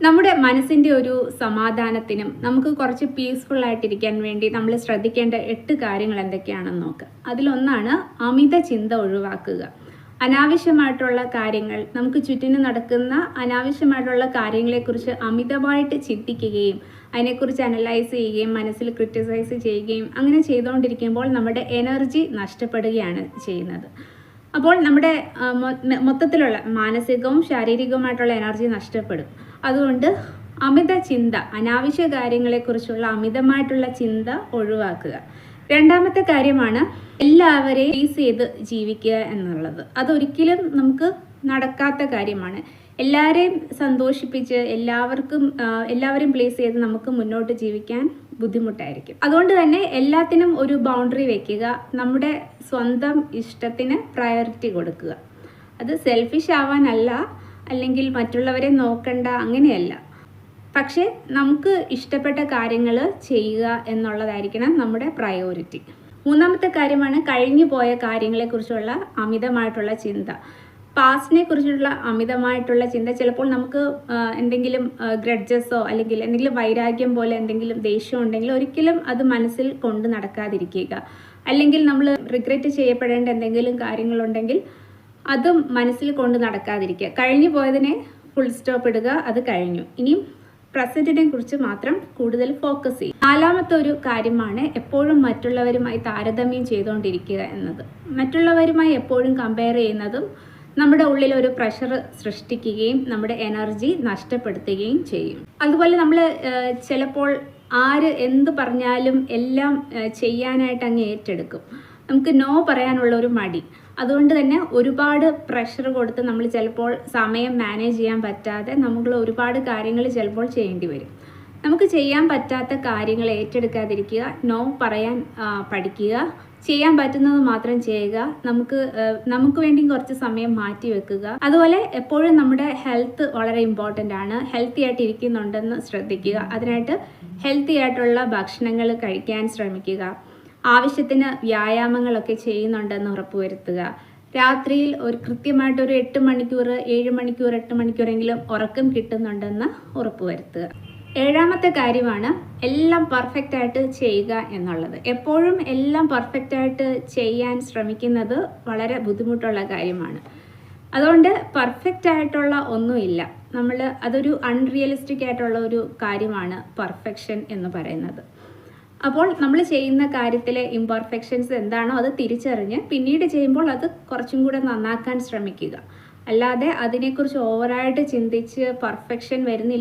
നമ്മുടെ മനസ്സിൻ്റെ ഒരു സമാധാനത്തിനും നമുക്ക് കുറച്ച് പീസ്ഫുൾ ആയിട്ടിരിക്കാൻ വേണ്ടി നമ്മൾ ശ്രദ്ധിക്കേണ്ട 8 കാര്യങ്ങൾ എന്തൊക്കെയാണെന്ന് നോക്കുക. അതിലൊന്നാണ് അമിത ചിന്ത ഒഴിവാക്കുക. അനാവശ്യമായിട്ടുള്ള കാര്യങ്ങൾ, നമുക്ക് ചുറ്റിനും നടക്കുന്ന അനാവശ്യമായിട്ടുള്ള കാര്യങ്ങളെക്കുറിച്ച് അമിതമായിട്ട് ചിന്തിക്കുകയും അതിനെക്കുറിച്ച് അനലൈസ് ചെയ്യുകയും മനസ്സിൽ ക്രിറ്റിസൈസ് ചെയ്യുകയും അങ്ങനെ ചെയ്തുകൊണ്ടിരിക്കുമ്പോൾ നമ്മുടെ എനർജി നഷ്ടപ്പെടുകയാണ് ചെയ്യുന്നത്. അപ്പോൾ നമ്മുടെ മൊത്തത്തിലുള്ള മാനസികവും ശാരീരികവുമായിട്ടുള്ള എനർജി നഷ്ടപ്പെടും. അതുകൊണ്ട് അമിത ചിന്ത, അനാവശ്യ കാര്യങ്ങളെക്കുറിച്ചുള്ള അമിതമായിട്ടുള്ള ചിന്ത ഒഴിവാക്കുക. രണ്ടാമത്തെ കാര്യമാണ് എല്ലാവരെയും പ്ലീസ് ചെയ്ത് ജീവിക്കുക എന്നുള്ളത്. അതൊരിക്കലും നമുക്ക് നടക്കാത്ത കാര്യമാണ്. എല്ലാവരെയും സന്തോഷിപ്പിച്ച് എല്ലാവരെയും പ്ലീസ് ചെയ്ത് നമുക്ക് മുന്നോട്ട് ജീവിക്കാൻ ബുദ്ധിമുട്ടായിരിക്കും. അതുകൊണ്ട് തന്നെ എല്ലാത്തിനും ഒരു ബൗണ്ടറി വെക്കുക. നമ്മുടെ സ്വന്തം ഇഷ്ടത്തിന് പ്രയോറിറ്റി കൊടുക്കുക. അത് സെൽഫിഷ് ആവാനല്ല, അല്ലെങ്കിൽ മറ്റുള്ളവരെ നോക്കണ്ട, അങ്ങനെയല്ല. പക്ഷേ നമുക്ക് ഇഷ്ടപ്പെട്ട കാര്യങ്ങൾ ചെയ്യുക എന്നുള്ളതായിരിക്കണം നമ്മുടെ പ്രയോറിറ്റി. മൂന്നാമത്തെ കാര്യമാണ് കഴിഞ്ഞു പോയ കാര്യങ്ങളെക്കുറിച്ചുള്ള അമിതമായിട്ടുള്ള ചിന്ത. പാസ്റ്റിനെ കുറിച്ചുള്ള അമിതമായിട്ടുള്ള ചിന്ത ചിലപ്പോൾ നമുക്ക് എന്തെങ്കിലും ഗ്രഡ്ജസോ അല്ലെങ്കിൽ എന്തെങ്കിലും വൈരാഗ്യം പോലെ എന്തെങ്കിലും ദേഷ്യം ഉണ്ടെങ്കിൽ ഒരിക്കലും അത് മനസ്സിൽ കൊണ്ട് നടക്കാതിരിക്കുക. അല്ലെങ്കിൽ നമ്മൾ റിഗ്രറ്റ് ചെയ്യപ്പെടേണ്ട എന്തെങ്കിലും കാര്യങ്ങളുണ്ടെങ്കിൽ അതും മനസ്സിൽ കൊണ്ട് നടക്കാതിരിക്കുക. കഴിഞ്ഞു പോയതിനെ ഫുൾ സ്റ്റോപ്പ് ഇടുക, അത് കഴിഞ്ഞു. ഇനിയും പ്രസന്റിനെ കുറിച്ച് മാത്രം കൂടുതൽ ഫോക്കസ് ചെയ്യും. നാലാമത്തെ ഒരു കാര്യമാണ് എപ്പോഴും മറ്റുള്ളവരുമായി താരതമ്യം ചെയ്തുകൊണ്ടിരിക്കുക എന്നത്. മറ്റുള്ളവരുമായി എപ്പോഴും കമ്പയർ ചെയ്യുന്നതും നമ്മുടെ ഉള്ളിൽ ഒരു പ്രഷർ സൃഷ്ടിക്കുകയും നമ്മുടെ എനർജി നഷ്ടപ്പെടുത്തുകയും ചെയ്യും. അതുപോലെ നമ്മൾ ചിലപ്പോൾ ആര് എന്ത് പറഞ്ഞാലും എല്ലാം ചെയ്യാനായിട്ട് അങ്ങ് ഏറ്റെടുക്കും. നമുക്ക് നോ പറയാനുള്ള ഒരു മടി. അതുകൊണ്ട് തന്നെ ഒരുപാട് പ്രഷർ കൊടുത്ത് നമ്മൾ ചിലപ്പോൾ സമയം മാനേജ് ചെയ്യാൻ പറ്റാതെ നമ്മൾ ഒരുപാട് കാര്യങ്ങൾ ചിലപ്പോൾ ചെയ്യേണ്ടി വരും. നമുക്ക് ചെയ്യാൻ പറ്റാത്ത കാര്യങ്ങൾ ഏറ്റെടുക്കാതിരിക്കുക, നോ പറയാൻ പഠിക്കുക, ചെയ്യാൻ പറ്റുന്നത് മാത്രം ചെയ്യുക, നമുക്ക് വേണ്ടി കുറച്ച് സമയം മാറ്റി വെക്കുക. അതുപോലെ എപ്പോഴും നമ്മുടെ ഹെൽത്ത് വളരെ ഇമ്പോർട്ടൻ്റ് ആണ്. ഹെൽത്തി ആയിട്ട് ഇരിക്കുന്നുണ്ടെന്ന് ശ്രദ്ധിക്കുക. അതിനായിട്ട് ഹെൽത്തി ആയിട്ടുള്ള ഭക്ഷണങ്ങൾ കഴിക്കാൻ ശ്രമിക്കുക. ആവശ്യത്തിന് വ്യായാമങ്ങളൊക്കെ ചെയ്യുന്നുണ്ടെന്ന് ഉറപ്പുവരുത്തുക. രാത്രിയിൽ കൃത്യമായിട്ടൊരു 8 മണിക്കൂർ 7 മണിക്കൂർ 8 മണിക്കൂറെങ്കിലും ഉറക്കം കിട്ടുന്നുണ്ടെന്ന് ഉറപ്പുവരുത്തുക. ഏഴാമത്തെ കാര്യമാണ് എല്ലാം പെർഫെക്റ്റ് ആയിട്ട് ചെയ്യുക എന്നുള്ളത്. എപ്പോഴും എല്ലാം പെർഫെക്റ്റ് ആയിട്ട് ചെയ്യാൻ ശ്രമിക്കുന്നത് വളരെ ബുദ്ധിമുട്ടുള്ള കാര്യമാണ്. അതുകൊണ്ട് പെർഫെക്റ്റ് ആയിട്ടുള്ള ഒന്നുമില്ല. അതൊരു അൺറിയലിസ്റ്റിക് ആയിട്ടുള്ള ഒരു കാര്യമാണ് പെർഫെക്ഷൻ എന്ന് പറയുന്നത്. അപ്പോൾ നമ്മൾ ചെയ്യുന്ന കാര്യത്തിലെ ഇംപെർഫെക്ഷൻസ് എന്താണോ അത് തിരിച്ചറിഞ്ഞ് പിന്നീട് ചെയ്യുമ്പോൾ അത് കുറച്ചും കൂടെ നന്നാക്കാൻ ശ്രമിക്കുക. അല്ലാതെ അതിനെക്കുറിച്ച് ഓവറായിട്ട് ചിന്തിച്ച് പെർഫെക്ഷൻ വരുന്നില്ല